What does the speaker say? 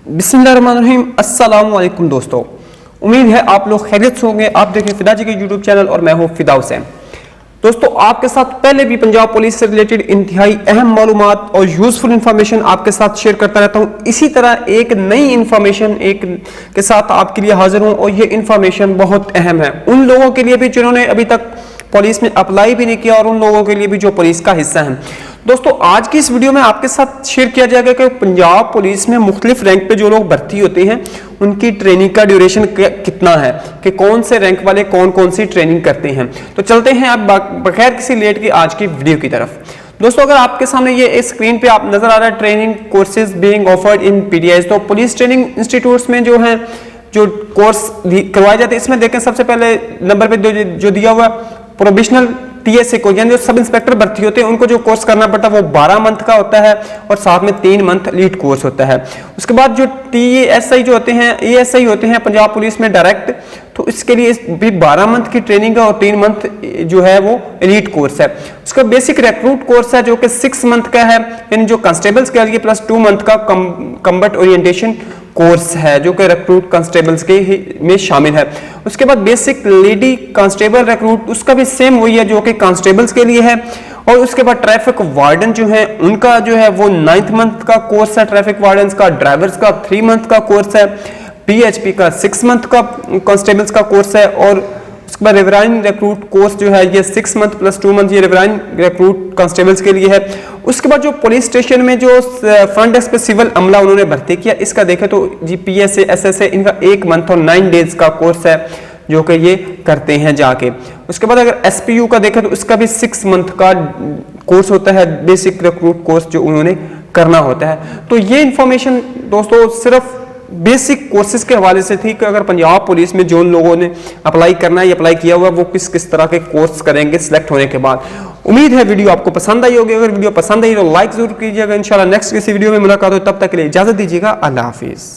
बिस्मिल्लाहिर्रहमानिर्रहीम, अस्सलाम वालेकुम दोस्तों। उम्मीद है आप लोग खैरियत से होंगे। आप देखें फिदा जी के यूट्यूब चैनल और मैं हूं फिदा हुसैन। दोस्तों, आपके साथ पहले भी पंजाब पुलिस से रिलेटेड इंतहाई अहम मालूमात और यूजफुल इंफॉर्मेशन आपके साथ शेयर करता रहता हूं। इसी तरह एक नई इंफॉर्मेशन के साथ आपके लिए हाजिर हूं और ये इंफॉर्मेशन बहुत अहम है उन लोगों के लिए भी जिन्होंने अभी तक पुलिस में अप्लाई भी नहीं किया और उन लोगों के लिए भी जो पुलिस का हिस्सा है। दोस्तों, आज की इस वीडियो में आपके साथ शेयर किया जाएगा कि पंजाब पुलिस में मुख्तलिफ रैंक पे जो लोग भर्ती होते हैं उनकी ट्रेनिंग का ड्यूरेशन कितना है, कि कौन से रैंक वाले कौन कौन सी ट्रेनिंग करते हैं। तो चलते हैं अब बगैर किसी लेट की आज की वीडियो की तरफ। दोस्तों, अगर आपके सामने ये स्क्रीन पे आप नजर आ रहा है training courses being offered in PDIs, तो पुलिस ट्रेनिंग इंस्टीट्यूट्स में जो है जो कोर्स करवाए जाते हैं, इसमें देखें सबसे पहले नंबर पे जो दिया हुआ प्रोविजनल टीएसए को, यानी जो सब इंस्पेक्टर भर्ती होते हैं उनको जो कोर्स करना पड़ता है वो 12 मंथ का होता है और साथ में 3 मंथ लीड कोर्स होता है। उसके बाद जो टीएसआई जो होते हैं, एएसआई होते हैं पंजाब पुलिस में डायरेक्ट, तो इसके लिए भी 12 मंथ की ट्रेनिंग है और 3 मंथ जो है वो एलीट कोर्स है। उसका बेसिक रिक्रूट कोर्स है जो कि 6 मंथ का है, यानी जो कंस्टेबल्स के लिए प्लस 2 मंथ का कम्बट ओरिएंटेशन कोर्स है जो कि रिक्रूट कांस्टेबल्स के में शामिल है। उसके बाद बेसिक लेडी कांस्टेबल रिक्रूट, उसका भी सेम वही है जो कि कांस्टेबल्स के लिए है। और उसके बाद ट्रैफिक वार्डन जो है उनका जो है वो 9th मंथ का कोर्स है, ट्रैफिक वार्डन का। ड्राइवर्स का 3 मंथ का कोर्स है। पीएचपी का 6 मंथ का कांस्टेबल्स का कोर्स है। और उसके बाद रिवराइन रिक्रूट कोर्स जो है ये 6 मंथ प्लस 2 मंथ ये रिवराइन रिक्रूट कांस्टेबल्स के लिए है। उसके बाद जो पुलिस स्टेशन में जो फ्रंट डेस्क पे सिविल अमला उन्होंने भर्ती किया, इसका देखें तो जीपीएसए एसएसए इनका 1 मंथ और 9 डेज का कोर्स है जो कि ये करते हैं जाके। उसके बाद अगर एसपीयू का देखें तो इसका भी 6 मंथ का कोर्स होता है, बेसिक रिक्रूट कोर्स जो उन्होंने करना होता है। तो ये इंफॉर्मेशन दोस्तों सिर्फ बेसिक कोर्सेज के हवाले से थी कि अगर पंजाब पुलिस में जो लोगों ने अप्लाई करना है, अप्लाई किया हुआ है, वो किस किस तरह के कोर्स करेंगे सिलेक्ट होने के बाद। उम्मीद है वीडियो आपको पसंद आई होगी। अगर वीडियो पसंद आई तो लाइक जरूर कीजिएगा। इंशाल्लाह नेक्स्ट किसी वीडियो में मुलाकात हो, तब तक के लिए इजाजत दीजिएगा। अल्लाह हाफिज।